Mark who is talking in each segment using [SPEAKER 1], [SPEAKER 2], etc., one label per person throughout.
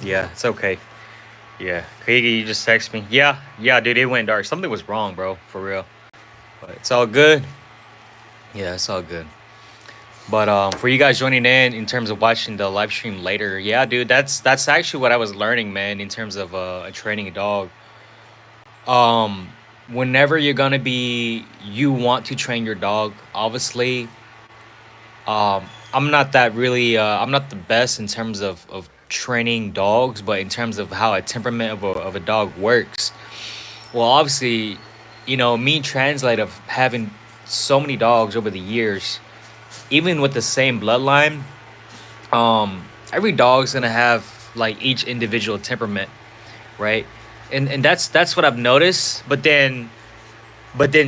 [SPEAKER 1] Yeah, it's okay. Yeah, Kriegi, you just text me. Yeah, yeah, dude, it went dark. Something was wrong, bro, for real. But it's all good. Yeah, it's all good. But for you guys joining in terms of watching the live stream later, yeah, dude, that's actually what I was learning, man, in terms of training a dog. Um, Whenever you're gonna be, you want to train your dog. Obviously, I'm not that really. I'm not the best in terms of training dogs, but in terms of how a temperament of a dog works. Well, obviously, me translate of having so many dogs over the years, even with the same bloodline, every dog's gonna have like each individual temperament, right? And that's what I've noticed. But then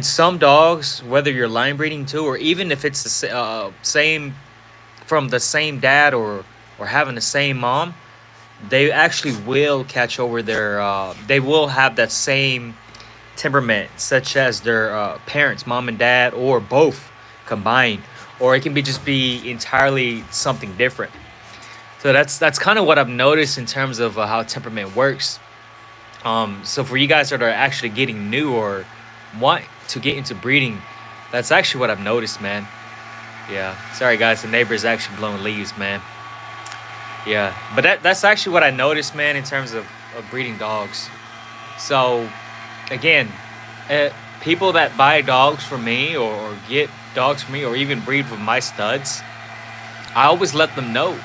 [SPEAKER 1] some dogs, whether you're line breeding too, or even if it's the same from the same dad or having the same mom, they actually will catch over their. They will have that same temperament, such as their parents, mom and dad, or both combined, or it can be just be entirely something different. So that's kind of what I've noticed in terms of how temperament works. So for you guys that are actually getting new or want to get into breeding, that's actually what I've noticed, man. Yeah. Sorry, guys. The neighbor's actually blowing leaves, man. Yeah. But that's actually what I noticed, man, in terms of breeding dogs. So, again, uh, people that buy dogs from me or get dogs from me or even breed from my studs, I always let them know,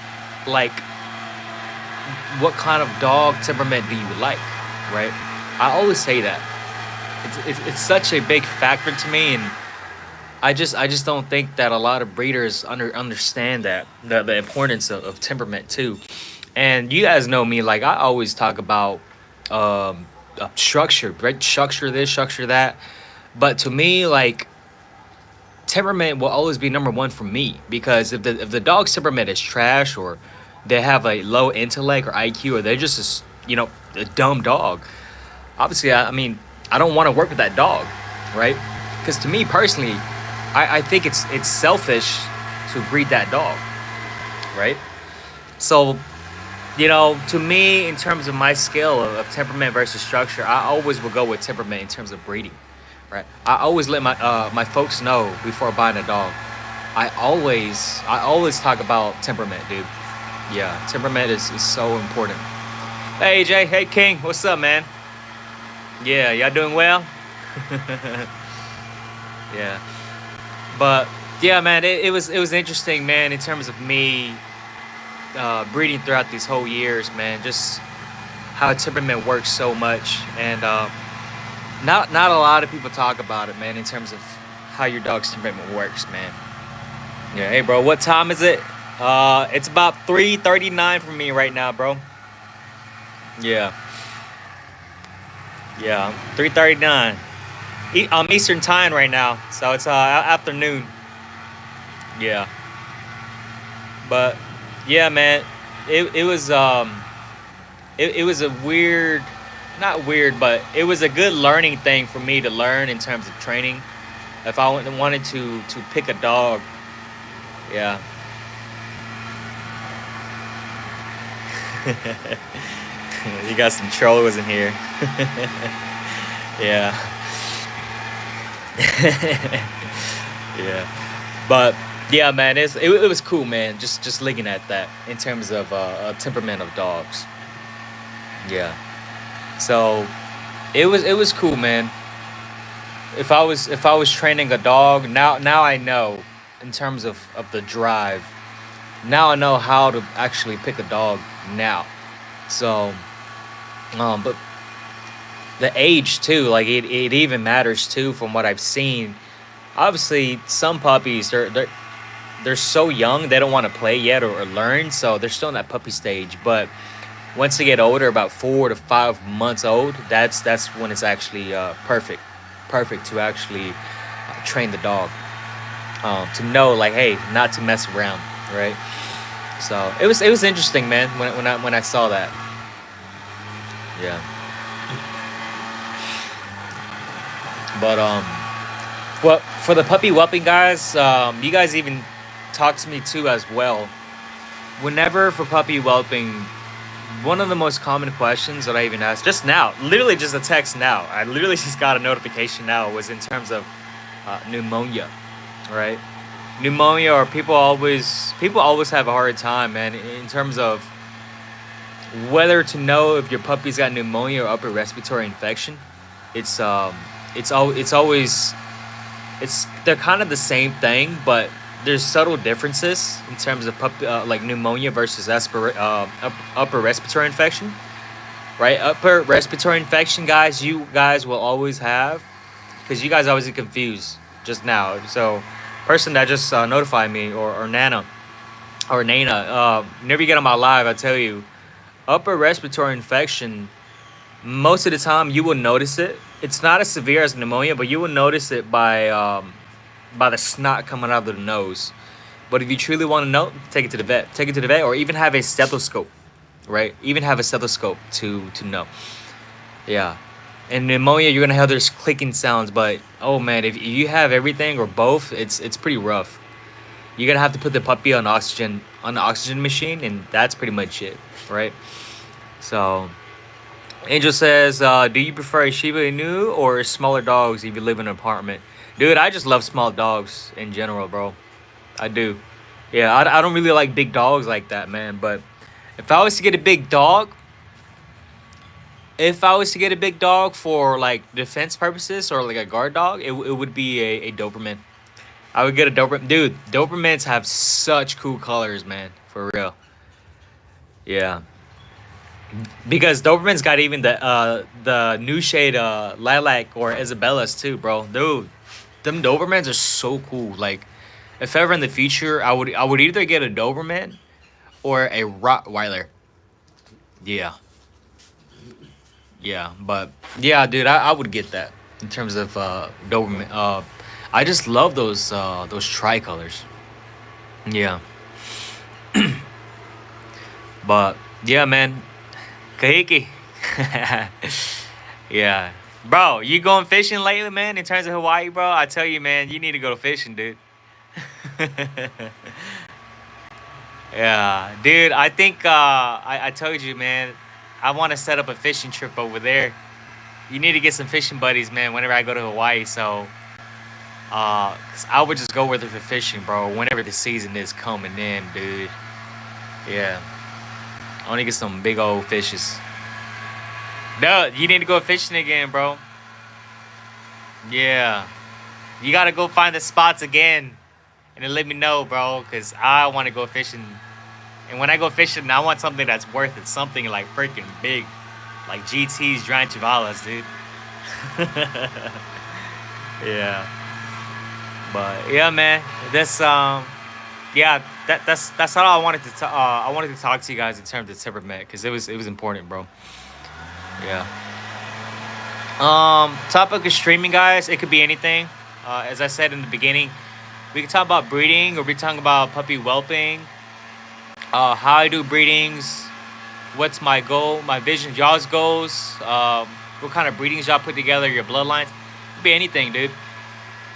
[SPEAKER 1] like, what kind of dog temperament do you like, right? I always say that. It's such a big factor to me, and I just don't think that a lot of breeders understand that the importance of temperament too. And you guys know me, like I always talk about structure, right? Structure this, structure that. But to me, like temperament will always be number one for me because if the dog's temperament is trash or they have a low intellect or IQ or they're just a dumb dog, obviously I mean I don't want to work with that dog, right? Because to me personally, I think it's selfish to breed that dog, right? So to me, in terms of my scale of temperament versus structure, I always will go with temperament in terms of breeding, right? I always let my folks know before buying a dog. I always talk about temperament, dude. Yeah, temperament is so important. Hey Jay, hey King, what's up, man? Yeah, y'all doing well? Yeah, but yeah, man, it was interesting, man, in terms of me breeding throughout these whole years, man. Just how temperament works so much, and not a lot of people talk about it, man, in terms of how your dog's temperament works, man. Yeah, hey, bro, what time is it? It's about 3:39 for me right now, bro. Yeah, yeah, 3:39. Eastern time right now, so it's afternoon. Yeah, but yeah, man, it was it was a weird, not weird, but it was a good learning thing for me to learn in terms of training. If I wanted to pick a dog, yeah. You got some trolls in here. Yeah. Yeah, but yeah, man, it was cool, man. Just looking at that in terms of temperament of dogs. Yeah, so it was cool, man. If I was training a dog, now I know in terms of the drive. Now I know how to actually pick a dog now. So, but the age too, like it even matters too from what I've seen. Obviously, some puppies they're so young they don't want to play yet or learn, so they're still in that puppy stage. But once they get older, about 4 to 5 months old, that's when it's actually perfect to actually train the dog. To know like, hey, not to mess around, right? So it was interesting, man, when I saw that. Yeah, but well, for the puppy whelping guys, you guys even talk to me too as well. Whenever for puppy whelping, one of the most common questions that I even asked just now, literally just a text now. I literally just got a notification now. Was in terms of pneumonia, right? Pneumonia, or people always have a hard time, man, in terms of whether to know if your puppy's got pneumonia or upper respiratory infection. It's always it's they're kind of the same thing, but there's subtle differences in terms of like pneumonia versus upper respiratory infection, right? Upper respiratory infection, guys, you guys will always have, because you guys always get confused just now. So, person that just notified me, or Nana or Nana, whenever you get on my live, I tell you, upper respiratory infection, most of the time you will notice it. It's not as severe as pneumonia, but you will notice it by the snot coming out of the nose. But if you truly want to know, take it to the vet. Take it to the vet, or even have a stethoscope, right? Even have a stethoscope to know. Yeah. And pneumonia, you're gonna have those clicking sounds, but oh man, if you have everything or both, it's pretty rough. You're gonna have to put the puppy on the oxygen machine, and that's pretty much it, right? So Angel says, "Do you prefer a Shiba Inu or smaller dogs if you live in an apartment?" Dude, I just love small dogs in general, bro. I do. Yeah, I don't really like big dogs like that, man. But if I was to get a big dog, if I was to get a big dog for like defense purposes or like a guard dog, it would be a Doberman. I would get a Doberman. Dude, Dobermans have such cool colors, man. For real. Yeah. Because Doberman's got even the new shade lilac or Isabella's too, bro. Dude, them Dobermans are so cool. Like, if ever in the future, I would either get a Doberman or a Rottweiler. Yeah, yeah, but yeah, dude, I would get that in terms of Doberman. I just love those tricolors. Yeah, but yeah, man, Kahiki. Yeah, bro, you going fishing lately, man? In terms of Hawaii, bro, I tell you, man, you need to go fishing, dude. Yeah, dude, I think I told you, man, I want to set up a fishing trip over there. You need to get some fishing buddies, man, whenever I go to Hawaii. So, 'cause I would just go with it for fishing, bro, whenever the season is coming in, dude. Yeah, I want to get some big old fishes. No, you need to go fishing again, bro. Yeah, you gotta go find the spots again, and then let me know, bro, cause I want to go fishing. And when I go fishing, I want something that's worth it, something like freaking big, like GT's giant chavalas, dude. Yeah, but yeah, man, this yeah, that's all I wanted to I wanted to talk to you guys in terms of temperament, because it was important, bro. Yeah. Topic of streaming, guys. It could be anything. As I said in the beginning, we can talk about breeding, or we can talk about puppy whelping. How I do breedings. What's my goal? My vision. Y'all's goals. What kind of breedings y'all put together? Your bloodlines. It could be anything, dude.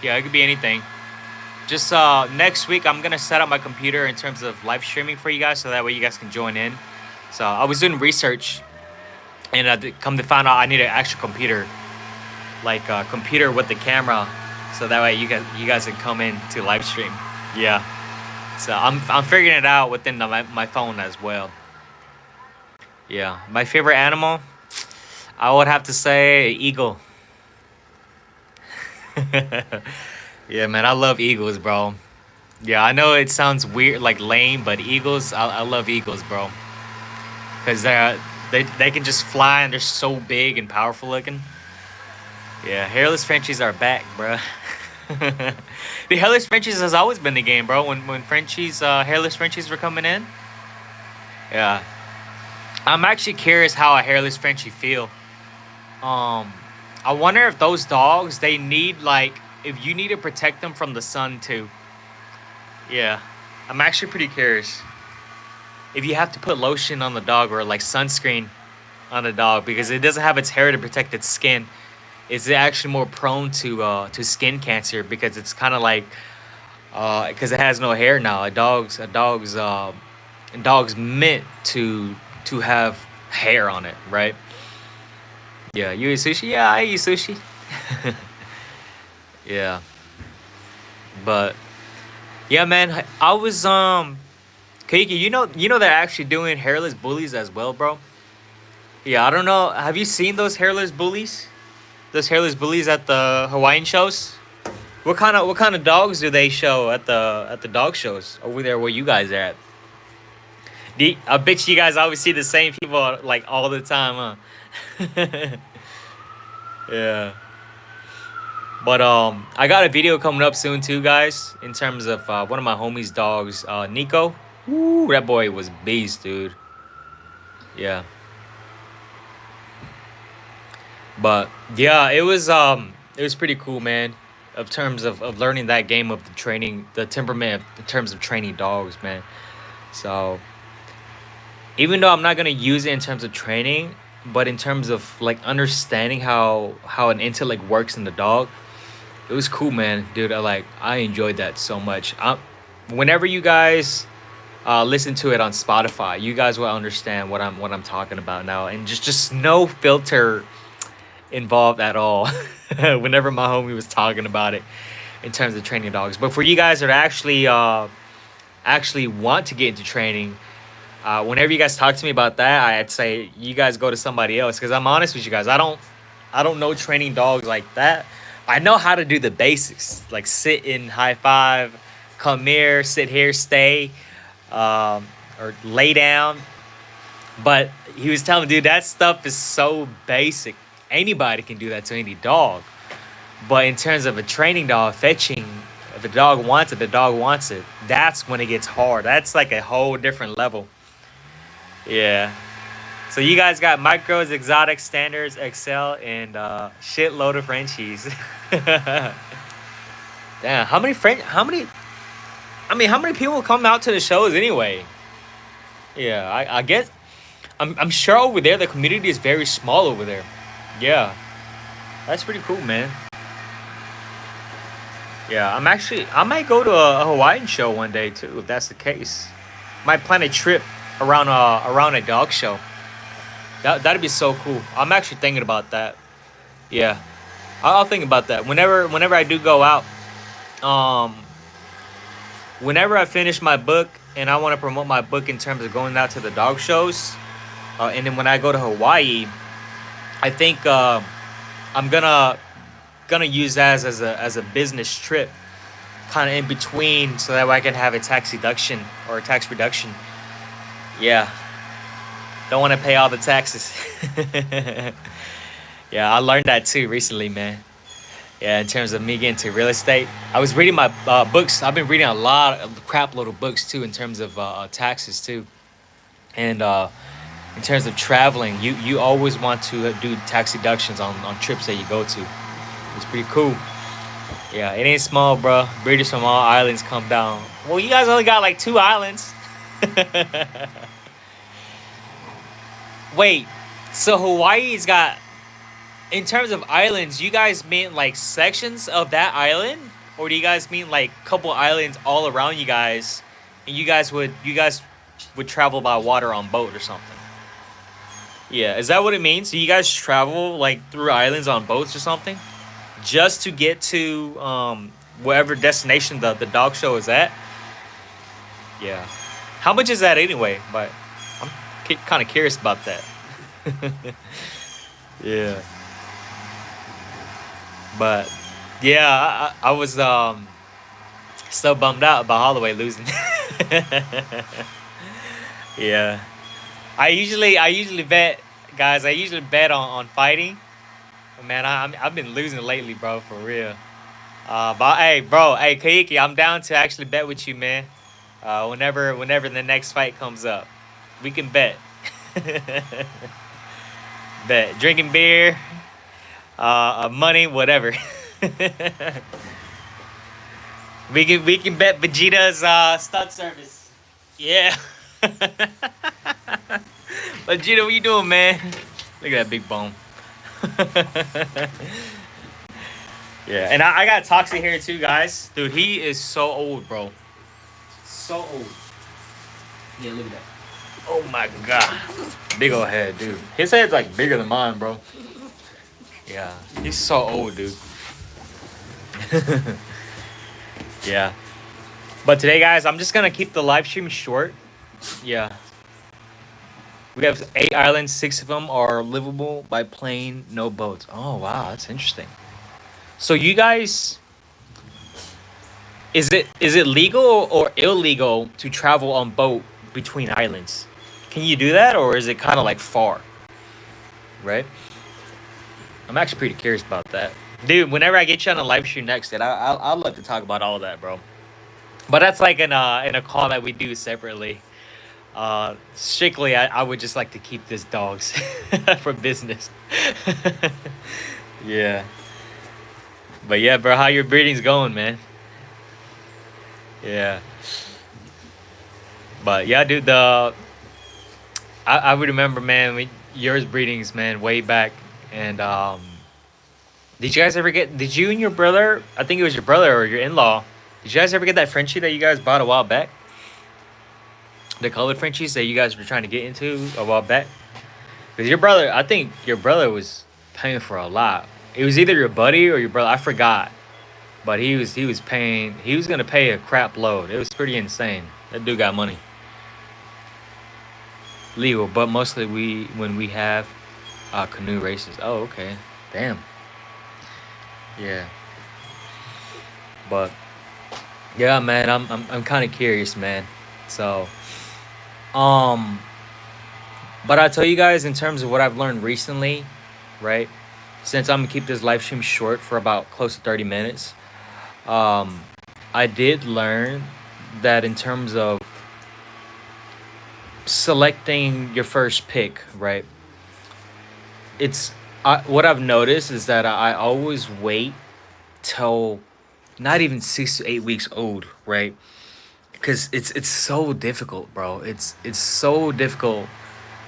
[SPEAKER 1] Yeah, it could be anything. Just next week, I'm gonna set up my computer in terms of live streaming for you guys, so that way you guys can join in. So I was doing research, and come to find out I need an actual computer, like a computer with the camera, so that way you guys can come in to live stream. Yeah. So I'm figuring it out within my phone as well. Yeah. My favorite animal, I would have to say eagle. Yeah, man, I love eagles, bro. Yeah, I know it sounds weird, like lame, but eagles, I love eagles, bro, because they can just fly, and they're so big and powerful looking. Yeah, hairless Frenchies are back, bro. The hairless Frenchies has always been the game, bro. When Frenchies, hairless Frenchies were coming in. Yeah, I'm actually curious how a hairless Frenchie feel. Um, I wonder if those dogs, they need, like, if you need to protect them from the sun too. Yeah, I'm actually pretty curious if you have to put lotion on the dog, or like sunscreen on the dog, because it doesn't have its hair to protect its skin. Is it actually more prone to skin cancer, because it's kind of like, because it has no hair now. A dog's meant to have hair on it, right? Yeah, you eat sushi? Yeah, I eat sushi. Yeah, but yeah, man, I was Kiki, you know they're actually doing hairless bullies as well, bro. Yeah, I don't know. Have you seen those hairless bullies? Those hairless bullies at the Hawaiian shows? What kind of dogs do they show at the dog shows over there where you guys are at? I bet you guys always see the same people like all the time, huh? Yeah. But I got a video coming up soon too, guys. In terms of one of my homies' dogs, Nico. Ooh, that boy was beast, dude. Yeah. But yeah, it was pretty cool, man. Of terms of learning that game of the training, the temperament in terms of training dogs, man. So even though I'm not gonna use it in terms of training, but in terms of like understanding how an intellect works in the dog, it was cool, man, dude. I enjoyed that so much. Whenever you guys listen to it on Spotify, you guys will understand what I'm talking about now, and just no filter involved at all. Whenever my homie was talking about it in terms of training dogs, but for you guys that actually want to get into training, whenever you guys talk to me about that, I'd say you guys go to somebody else because I'm honest with you guys. I don't know training dogs like that. I know how to do the basics, like sit in high five, come here, sit here, stay, or lay down. But he was telling me, dude, that stuff is so basic. Anybody can do that to any dog. But in terms of a training dog, fetching, if the dog wants it, the dog wants it. That's when it gets hard. That's like a whole different level. Yeah. So you guys got micros, exotic, standards, Excel, and shitload of Frenchies. Damn, how many French? How many? I mean, how many people come out to the shows anyway? Yeah, I guess I'm sure over there the community is very small over there. Yeah, that's pretty cool, man. Yeah, I might go to a Hawaiian show one day too if that's the case. Might plan a trip around a dog show. That'd be so cool. I'm actually thinking about that. Yeah, I'll think about that whenever I do go out. Um, Whenever I finish my book and I want to promote my book in terms of going out to the dog shows, and then when I go to Hawaii, I think I'm gonna use that as a business trip, kind of in between, so that way I can have a tax deduction or a tax reduction. Yeah, don't want to pay all the taxes. Yeah, I learned that too recently, man. Yeah, in terms of me getting to real estate, I was reading my books. I've been reading a lot, a crap load of books too, in terms of taxes too, and in terms of traveling, you always want to do tax deductions on trips that you go to. It's pretty cool. Yeah, it ain't small, bro. British from all islands come down. Well, you guys only got like 2 islands. Wait, so Hawaii's got, in terms of islands, you guys mean like sections of that island, or do you guys mean like couple islands all around you guys, and you guys would travel by water on boat or something? Yeah, is that what it means? So you guys travel like through islands on boats or something, just to get to wherever destination the dog show is at? Yeah. How much is that anyway? But I'm kind of curious about that. Yeah. But yeah, I was so bummed out about Holloway losing. Yeah. I usually bet, guys. I usually bet on fighting. But man, I've been losing lately, bro, for real. But hey, bro, hey Kaiki, I'm down to actually bet with you, man. Whenever the next fight comes up, we can bet. Bet drinking beer, money, whatever. We can bet Vegeta's stunt service. Yeah. Vegeta, what you doing, man? Look at that big bone. Yeah, and I got Toxic here too, guys. Dude, he is so old, bro. So old. Yeah, look at that. Oh my god. Big old head, dude. His head's like bigger than mine, bro. Yeah. He's so old, dude. Yeah. But today, guys, I'm just gonna keep the live stream short. Yeah. We have 8 islands. 6 of them are livable by plane, no boats. Oh wow, that's interesting. So you guys, is it legal or illegal to travel on boat between islands? Can you do that, or is it kind of like far? Right. I'm actually pretty curious about that, dude. Whenever I get you on a live stream next, I'll love to talk about all of that, bro. But that's like in a call that we do separately. Strictly, I would just like to keep this dogs for business. Yeah. But yeah, bro, how your breeding's going, man? Yeah. But yeah, dude, I would remember, man, yours breedings, man, way back. And did you guys ever get? Did you and your brother? I think it was your brother or your in-law. Did you guys ever get that Frenchie that you guys bought a while back? The colored Frenchies that you guys were trying to get into a while back. Because your brother, I think your brother was paying for a lot. It was either your buddy or your brother. I forgot. But he was paying. He was gonna pay a crap load. It was pretty insane. That dude got money. Legal, but mostly when we have canoe races. Oh, okay. Damn. Yeah. But yeah, man, I'm kind of curious, man. So, um, but I tell you guys in terms of what I've learned recently, right? Since I'm gonna keep this live stream short for about close to 30 minutes, um, I did learn that in terms of selecting your first pick, right? It's what I've noticed is that I always wait till not even 6 to 8 weeks old, right? Because it's so difficult, bro. It's so difficult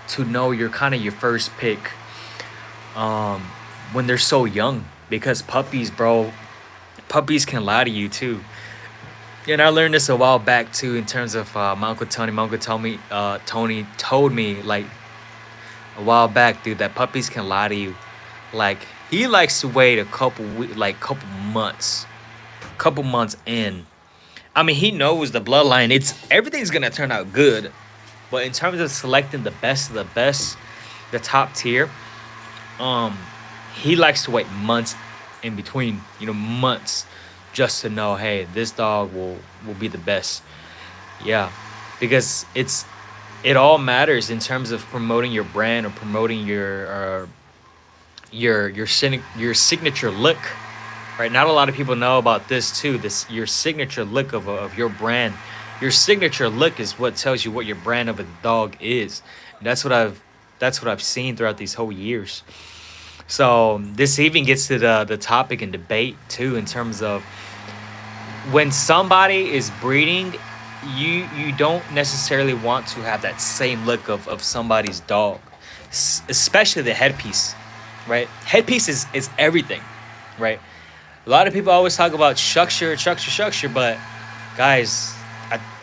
[SPEAKER 1] to know your kind of your first pick um when they're so young because puppies, bro, puppies can lie to you too. And I learned this a while back too in terms of my uncle Tony. My uncle Tony told me like a while back, dude, that puppies can lie to you. Like he likes to wait a like couple months in. I mean, he knows the bloodline. It's everything's gonna turn out good, but in terms of selecting the best of the best, the top tier, um, he likes to wait months in between. Months, just to know, hey, this dog will be the best. Yeah, because it all matters in terms of promoting your brand or promoting your signature look, right? Not a lot of people know about this too. This your signature look of your brand. Your signature look is what tells you what your brand of a dog is. And that's what I've seen throughout these whole years. So this even gets to the topic and debate too, in terms of when somebody is breeding, you don't necessarily want to have that same look of somebody's dog, especially the headpiece, right? Headpiece is everything, right? A lot of people always talk about structure, but guys,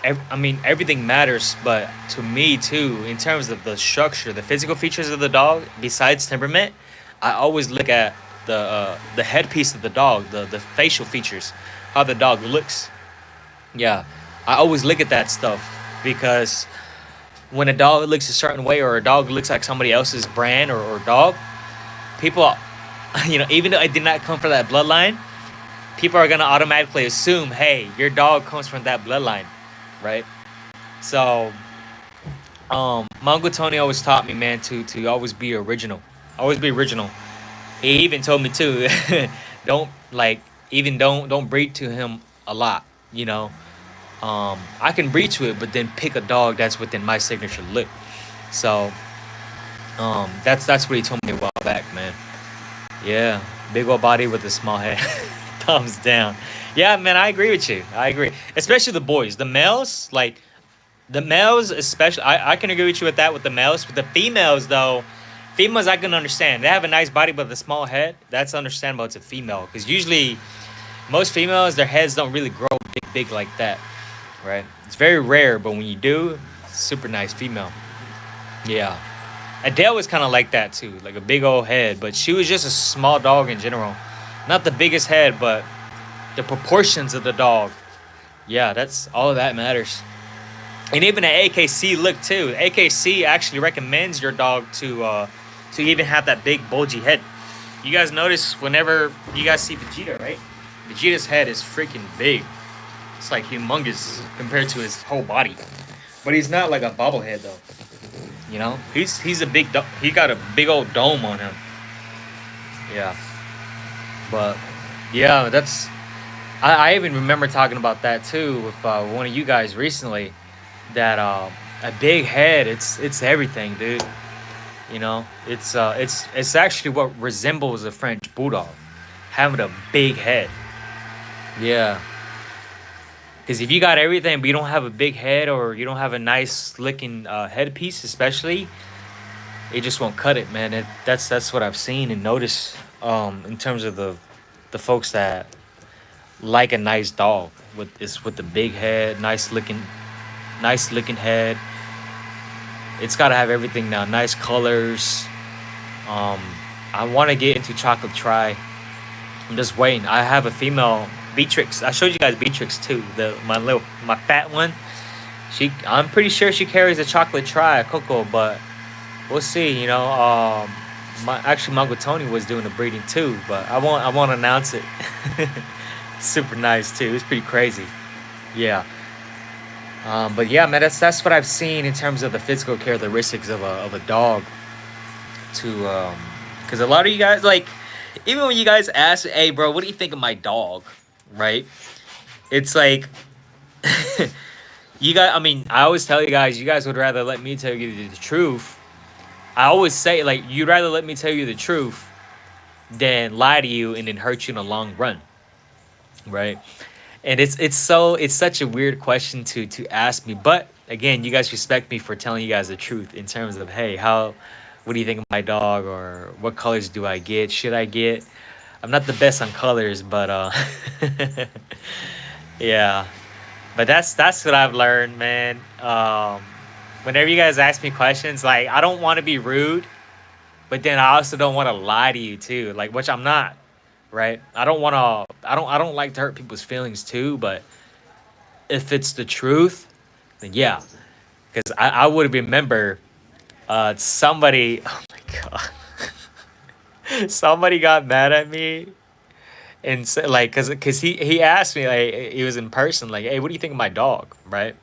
[SPEAKER 1] I mean everything matters, but to me too, in terms of the structure, the physical features of the dog, besides temperament, I always look at the headpiece of the dog, the facial features, how the dog looks. Yeah, I always look at that stuff because when a dog looks a certain way or a dog looks like somebody else's brand or dog, people, even though it did not come from that bloodline, people are gonna automatically assume, hey, your dog comes from that bloodline, right? So, my uncle Tony always taught me, man, to always be original, always be original. He even told me too, don't like even don't breed to him a lot, you know. I can breed to it, but then pick a dog that's within my signature look. So, that's what he told me a while back, man. Yeah, big old body with a small head. Thumbs down. Yeah, man, I agree with you. I agree, especially the boys, the males, like the males, especially. I can agree with you with that with the males. With the females, though, females I can understand. They have a nice body but a small head. That's understandable. It's a female because usually most females their heads don't really grow big like that, right? It's very rare, but when you do, super nice female. Yeah. Adele was kind of like that too, like a big old head, but she was just a small dog in general. Not the biggest head, but the proportions of the dog. Yeah, that's all that matters. And even at AKC, look too. AKC actually recommends your dog to even have that big bulgy head. You guys notice whenever you guys see Vegeta, right? Vegeta's head is freaking big. It's like humongous compared to his whole body. But he's not like a bobblehead though. You know, he's a big. He got a big old dome on him. Yeah, but yeah, that's. I even remember talking about that too with one of you guys recently. That a big head, it's everything, dude. You know, it's actually what resembles a French bulldog, having a big head. Yeah, because if you got everything but you don't have a big head or you don't have a nice looking headpiece, especially, it just won't cut it, man. That's what I've seen and noticed in terms of the folks that like a nice dog with the big head, nice looking head. It's got to have everything now, nice colors. Um, I want to get into chocolate try. I'm just waiting. I have a female Beatrix. I showed you guys Beatrix too. My fat one. I'm pretty sure she carries a chocolate try, a cocoa, but we'll see. You know, my Uncle Tony was doing the breeding too, but I won't announce it. Super nice too. It's pretty crazy. Yeah. But yeah, man, that's what I've seen in terms of the physical characteristics of a dog. To because a lot of you guys like, even when you guys ask, "Hey, bro, what do you think of my dog?" Right? It's like you guys. I mean, I always tell you guys would rather let me tell you the truth. I always say like you'd rather let me tell you the truth than lie to you and then hurt you in the long run, right? And it's such a weird question to ask me, but again, you guys respect me for telling you guys the truth in terms of, hey, how what do you think of my dog, or what colors do I get, should I get? I'm not the best on colors, but yeah, but that's what I've learned, man. Whenever you guys ask me questions, like, I don't want to be rude, but then I also don't want to lie to you too, like, which I'm not, right? I don't like to hurt people's feelings too, but if it's the truth, then yeah. Because I would remember somebody, oh my God, somebody got mad at me and said, like, because he asked me, like, he was in person, like, hey, what do you think of my dog, right?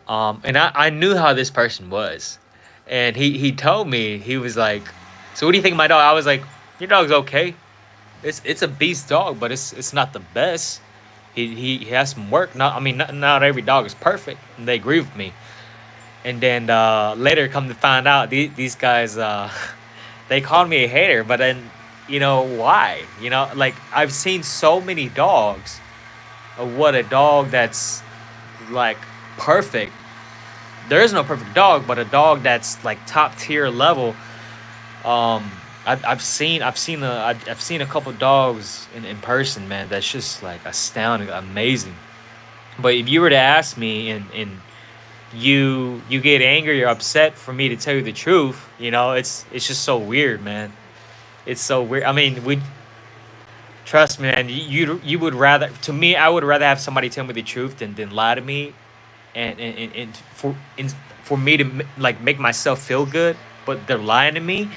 [SPEAKER 1] And I knew how this person was. And he told me, he was like, so what do you think of my dog? I was like, your dog's okay. It's a beast dog, but it's not the best. He has some work. Not I mean not every dog is perfect. And they agree with me. And then later, come to find out, these guys they called me a hater. But then, why? Like, I've seen so many dogs of what a dog that's like perfect. There is no perfect dog, but a dog that's like top tier level. I've seen a couple dogs in person, man. That's just like astounding, amazing. But if you were to ask me, and you get angry or upset for me to tell you the truth, it's just so weird, man. It's so weird. I mean, we trust me, man. You would rather, to me, I would rather have somebody tell me the truth than lie to me, and for me to like make myself feel good, but they're lying to me.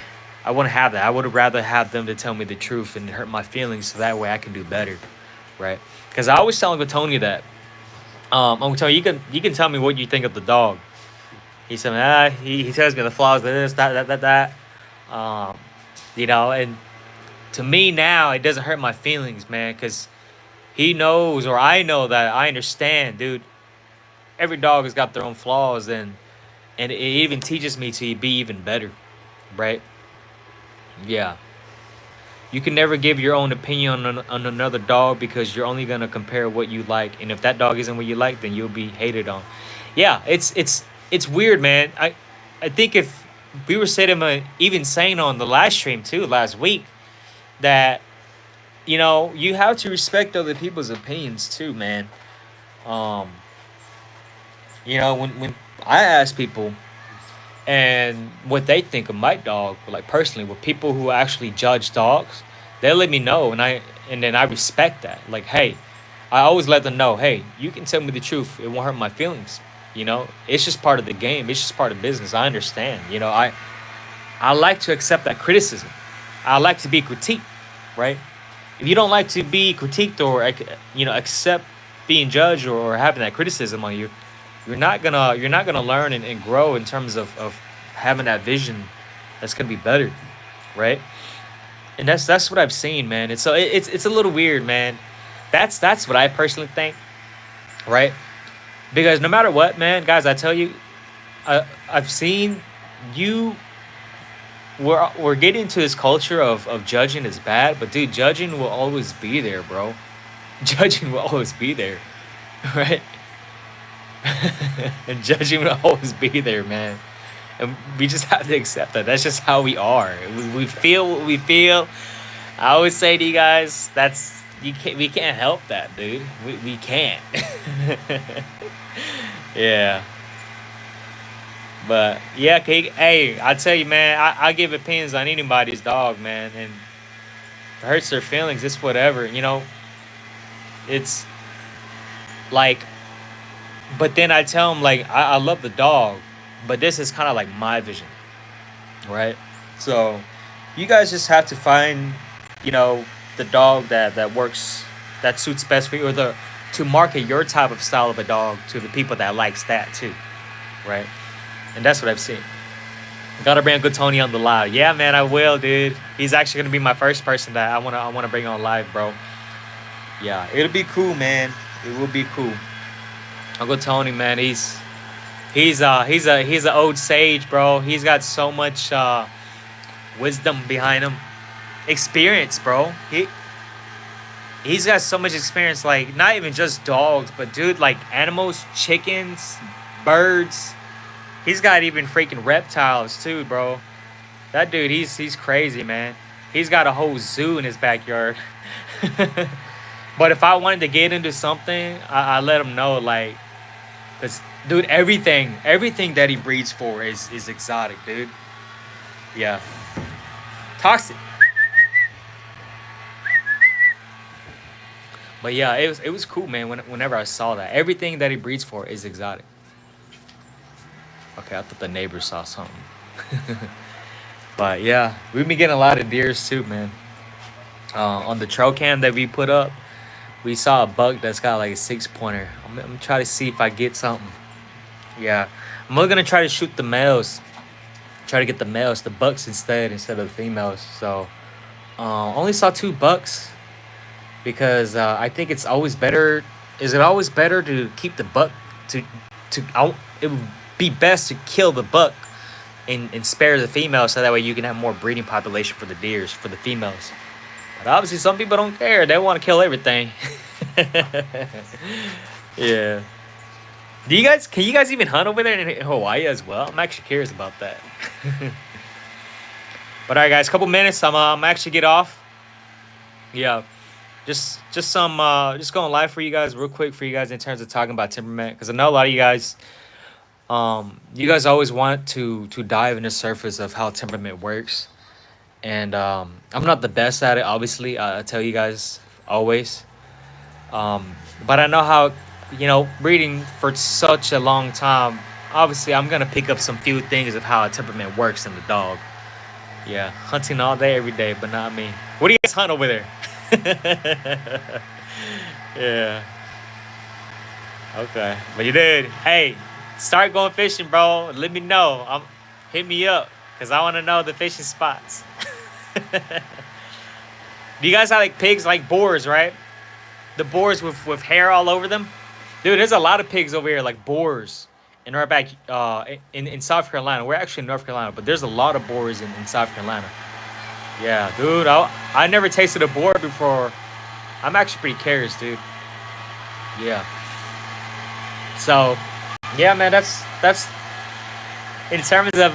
[SPEAKER 1] I wouldn't have that. I would rather have them to tell me the truth and hurt my feelings, so that way I can do better, right? Because I always tell Uncle Tony that, Uncle Tony, you can tell me what you think of the dog. He said, he tells me the flaws, this, that. Um, and to me now, it doesn't hurt my feelings, man, because he knows, or I know, that I understand, dude. Every dog has got their own flaws, and it even teaches me to be even better, right? Yeah. You can never give your own opinion on another dog, because you're only gonna compare what you like, and if that dog isn't what you like, then you'll be hated on. Yeah, it's weird, man. I think if we were even saying on the last stream too last week, that you have to respect other people's opinions too, man. Um, when I ask people, and what they think of my dog, like personally, with people who actually judge dogs, they let me know, and then I respect that. Like, hey, I always let them know, hey, you can tell me the truth. It won't hurt my feelings. It's just part of the game. It's just part of business. I understand. I like to accept that criticism. I like to be critiqued, right? If you don't like to be critiqued or accept being judged or having that criticism on you, you're not gonna learn and grow in terms of having that vision that's gonna be better, right? And that's what I've seen, man. It's a little weird, man. That's what I personally think, right? Because no matter what, man, guys, I tell you, I've seen you. We're getting into this culture of judging is bad, but dude, judging will always be there, bro. Judging will always be there, right? And judging will always be there, man. And we just have to accept that. That's just how we are. We feel what we feel. I always say to you guys, that's you can't. We can't help that, dude. We can't. Yeah, but yeah, hey, I tell you, man, I give opinions on anybody's dog, man, and if it hurts their feelings. It's whatever, It's like, but then I tell them like I love the dog, but this is kind of like my vision, right? So you guys just have to find, you know, the dog that works, that suits best for you, or the to market your type of style of a dog to the people that likes that too, right? And that's what I've seen. Gotta bring Good Tony on the live. Yeah, man, I will, dude. He's actually gonna be my first person that I wanna bring on live, bro. Yeah, it'll be cool, man. It will be cool. Uncle Tony, man, he's an old sage, bro. He's got so much wisdom behind him, experience, bro. He's got so much experience, like not even just dogs, but dude, like animals, chickens, birds. He's got even freaking reptiles too, bro. That dude, he's crazy, man. He's got a whole zoo in his backyard. But if I wanted to get into something, I let him know, like, cause dude, everything that he breeds for is exotic, dude. Yeah, toxic. But yeah, it was cool, man. Whenever I saw that, everything that he breeds for is exotic. Okay, I thought the neighbor saw something. But yeah, we've been getting a lot of deers too, man. On the trail cam that we put up, we saw a buck that's got like a 6 pointer. I'm gonna try to see if I get something. Yeah, I'm gonna try to shoot the males. Try to get the males, the bucks instead of the females. So, only saw two bucks because I think it's always better. Is it always better to keep the buck it would be best to kill the buck and spare the females so that way you can have more breeding population for the deers for the females. But obviously, some people don't care. They want to kill everything. Yeah. Can you guys even hunt over there in Hawaii as well? I'm actually curious about that. But all right, guys, couple minutes. I'm actually get off. Yeah, just going live for you guys real quick for you guys in terms of talking about temperament because I know a lot of you guys always want to dive into the surface of how temperament works, and I'm not the best at it. Obviously, I tell you guys always. But I know how, breeding for such a long time. Obviously, I'm gonna pick up some few things of how a temperament works in the dog. Yeah, hunting all day, every day, but not me. What do you guys hunt over there? Yeah. Okay. But you did. Hey, start going fishing, bro. Let me know. Hit me up, cause I want to know the fishing spots. Do you guys have like pigs, like boars, right? The boars with hair all over them. Dude, there's a lot of pigs over here, like boars, in our back. In South Carolina. We're actually in North Carolina, but there's a lot of boars in South Carolina. Yeah, dude. I never tasted a boar before. I'm actually pretty curious, dude. Yeah. So, yeah, man. That's in terms of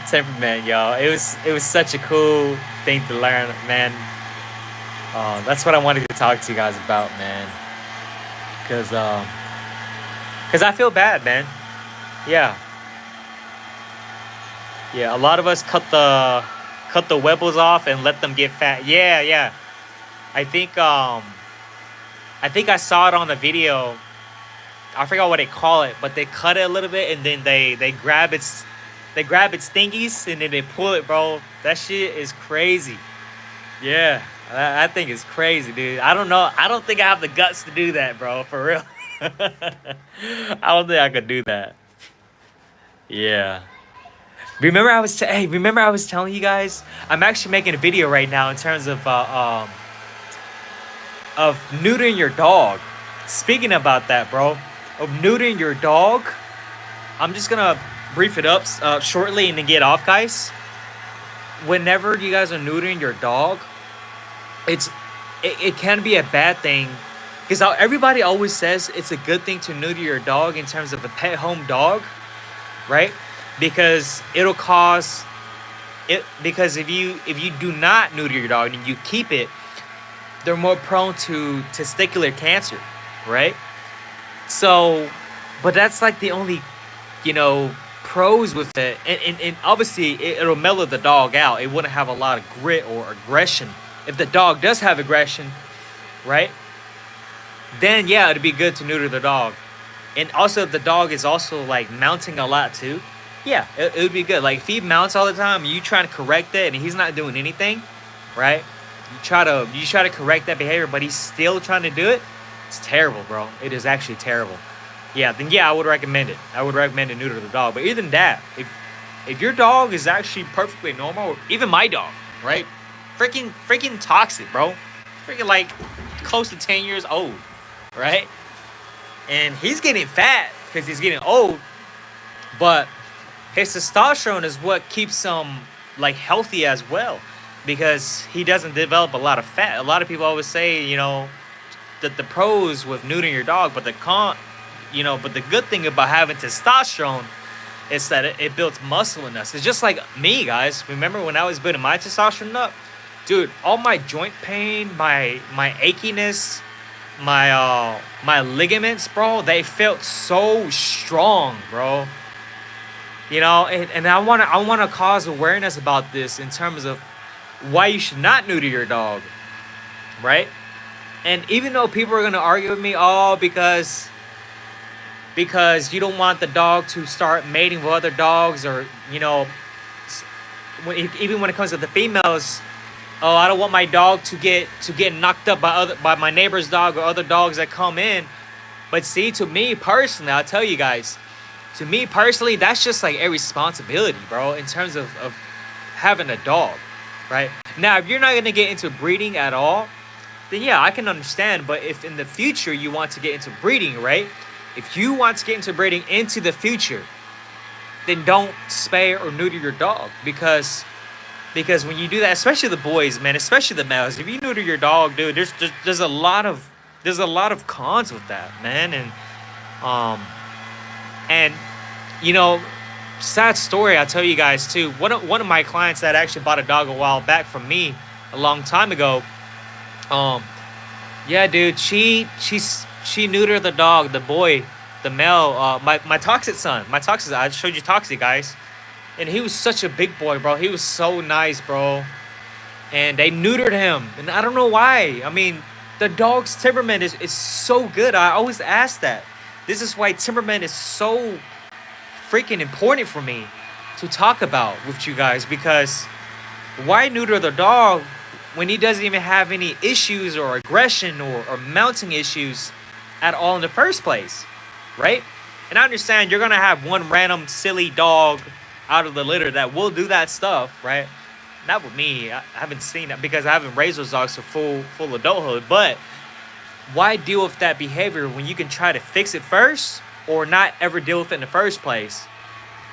[SPEAKER 1] temperament, y'all. It was such a cool thing to learn, man. That's what I wanted to talk to you guys about, man. Cause I feel bad, man. Yeah, Yeah, a lot of us cut the webbles off and let them get fat. Yeah, yeah. I think um I think I saw it on the video. I forgot what they call it, but they cut it a little bit and then they grab its thingies and then they pull it, bro. That shit is crazy. Yeah, I think it's crazy, dude. I don't know. I don't think I have the guts to do that, bro. For real. I don't think I could do that. Yeah. Remember I was telling you guys I'm actually making a video right now in terms of neutering your dog. Speaking about that, bro, of neutering your dog, I'm just gonna brief it up shortly and then get off, guys. Whenever you guys are neutering your dog, it's it can be a bad thing because everybody always says it's a good thing to neuter your dog in terms of a pet home dog, right? Because it'll cause it because if you do not neuter your dog and you keep it, they're more prone to testicular cancer, right? So, but that's like the only, pros with it. And obviously, it'll mellow the dog out. It wouldn't have a lot of grit or aggression. If the dog does have aggression, right? Then, yeah, it'd be good to neuter the dog. And also, if the dog is also like mounting a lot too, yeah, it would be good. Like if he mounts all the time, you trying to correct it, and he's not doing anything, right? You try to correct that behavior, but he's still trying to do it. It's terrible, bro. It is actually terrible. Yeah, then yeah, I would recommend it. I would recommend to neuter the dog. But even that, if your dog is actually perfectly normal, or even my dog, right? Freaking toxic, bro. Freaking like close to 10 years old, right? And he's getting fat because he's getting old, but his testosterone is what keeps him like healthy as well, because he doesn't develop a lot of fat. A lot of people always say, that the pros with neutering your dog, but but the good thing about having testosterone is that it builds muscle in us. It's just like me, guys. Remember when I was building my testosterone up, dude? All my joint pain, my achiness, my ligaments, bro, they felt so strong, bro. And I wanna cause awareness about this in terms of why you should not neuter your dog, right? And even though people are gonna argue with me, oh, because you don't want the dog to start mating with other dogs, or even when it comes to the females, oh, I don't want my dog to get knocked up by my neighbor's dog or other dogs that come in. But see, to me personally, I'll tell you guys, to me personally, that's just like a responsibility, bro, in terms of having a dog, right? Now, if you're not gonna get into breeding at all, then yeah, I can understand. But if in the future you want to get into breeding, right? If you want to get into breeding into the future, then don't spay or neuter your dog, because when you do that, especially the boys, man, especially the males, if you neuter your dog, dude, there's a lot of cons with that, man. Um and you know sad story I'll tell you guys too. One of my clients that actually bought a dog a while back from me a long time ago, yeah, dude, she neutered the dog, the boy, the male, my toxic son, I showed you toxic, guys. And he was such a big boy, bro. He was so nice, bro. And they neutered him. And I don't know why. I mean, the dog's temperament is so good. I always ask that. This is why temperament is so freaking important for me to talk about with you guys. Because why neuter the dog when he doesn't even have any issues or aggression or mounting issues at all in the first place, right? And I understand you're going to have one random silly dog out of the litter that will do that stuff, right? Not with me. I haven't seen that because I haven't raised those dogs to full adulthood. But why deal with that behavior when you can try to fix it first, or not ever deal with it in the first place?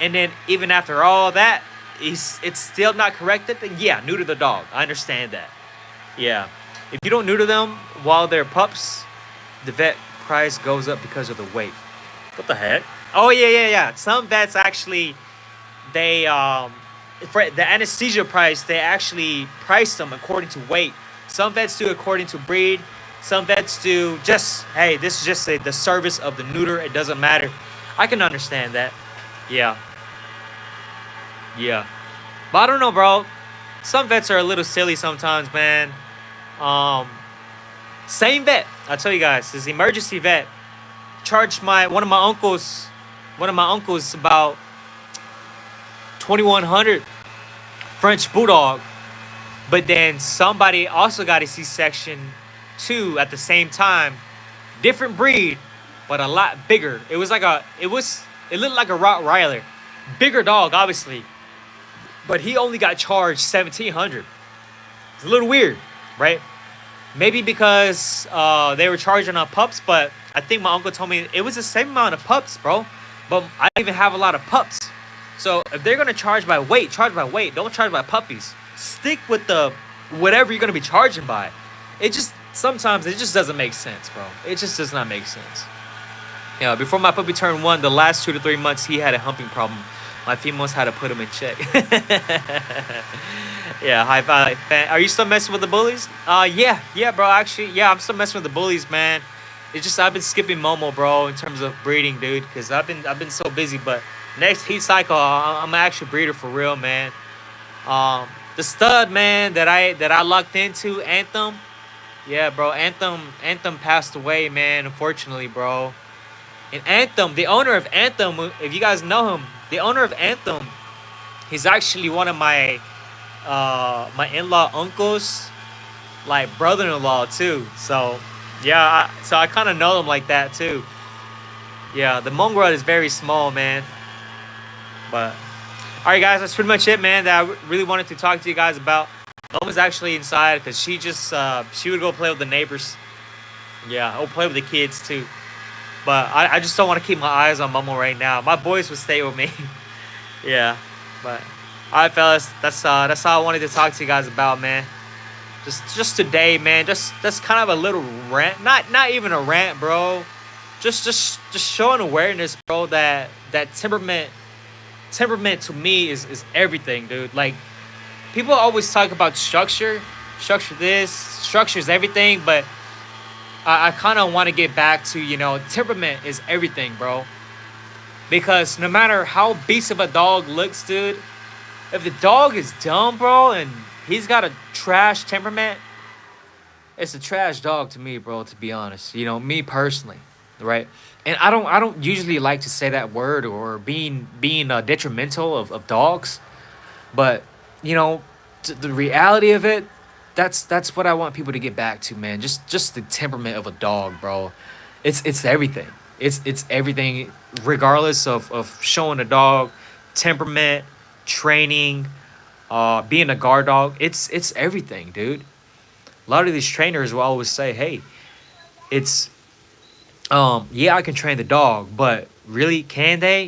[SPEAKER 1] And then even after all that, it's still not corrected, then yeah, neuter the dog. I understand that. Yeah. If you don't neuter them while they're pups, the vet price goes up because of the weight. What the heck? Oh, yeah. Some vets actually, they for the anesthesia price, they actually price them according to weight. Some vets do according to breed. Some vets do just, hey, this is just the service of the neuter. It doesn't matter. I can understand that. Yeah. But I don't know, bro. Some vets are a little silly sometimes, man. Um, Same vet. I tell you guys, this emergency vet charged my one of my uncles about 2,100 French bulldog. But then somebody also got a C-section too at the same time, different breed, but a lot bigger. It looked like a Rottweiler, bigger dog, obviously, but he only got charged 1,700. It's a little weird, right? Maybe because they were charging on pups, but I think my uncle told me it was the same amount of pups, bro. But I don't even have a lot of pups. So if they're gonna charge by weight, charge by weight. Don't charge by puppies. Stick with the whatever you're gonna be charging by. It just sometimes it just doesn't make sense, bro. It just does not make sense. Yeah, before my puppy turned 1, the last 2 to 3 months he had a humping problem. My females had to put him in check. Yeah, high five, fan. Are you still messing with the bullies? Yeah, bro. Actually, yeah, I'm still messing with the bullies, man. It's just I've been skipping Momo, bro, in terms of breeding, dude, because I've been so busy. But next heat cycle, I'm an actual breeder for real, man. The stud, man, that I locked into, Anthem. Yeah, bro, Anthem passed away, man. Unfortunately, bro. And Anthem, the owner of Anthem, if you guys know him, the owner of Anthem, he's actually one of my in-law uncles, like brother-in-law too. So yeah, I kind of know them like that too. Yeah, the Hmong world is very small, man. But all right, guys, that's pretty much it, man. That I really wanted to talk to you guys about. Mom was actually inside because she would go play with the neighbors. Yeah, I'll play with the kids too. But I just don't want to keep my eyes on Momo right now. My boys would stay with me. Yeah, but all right, fellas, that's all I wanted to talk to you guys about, man. Just today, man. Just that's kind of a little rant, not even a rant, bro. Just showing awareness, bro. That temperament to me is everything, dude. Like people always talk about structure this, structure is everything, but I kind of want to get back to temperament is everything, bro. Because no matter how beast of a dog looks, dude, if the dog is dumb, bro, and he's got a trash temperament, it's a trash dog to me, bro. To be honest, me personally, right? And I don't usually like to say that word or being detrimental of dogs, but you know, the reality of it, that's what I want people to get back to, man. Just the temperament of a dog, bro. It's everything. It's everything, regardless of showing a dog temperament, training, being a guard dog. It's everything, dude. A lot of these trainers will always say, "Hey, it's yeah, I can train the dog, but really, can they?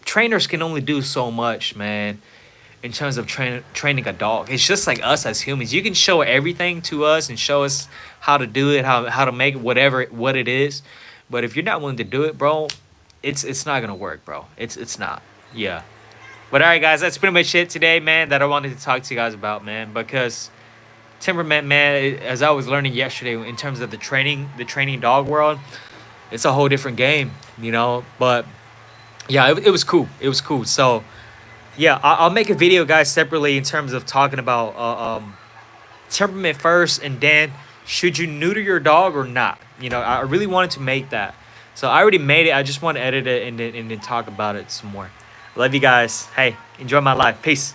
[SPEAKER 1] Trainers can only do so much, man, in terms of training a dog. It's just like us as humans. You can show everything to us and show us how to do it, how to make it, what it is. But if you're not willing to do it, bro, it's not gonna work, bro. It's not. Yeah. But all right, guys, that's pretty much it today, man. That I wanted to talk to you guys about, man, because temperament, man, as I was learning yesterday in terms of the training dog world, it's a whole different game. But yeah, it was cool. It was cool. So yeah, I'll make a video, guys, separately in terms of talking about temperament first, and then should you neuter your dog or not? I really wanted to make that. So I already made it. I just want to edit it and then talk about it some more. Love you guys. Hey, enjoy my life. Peace.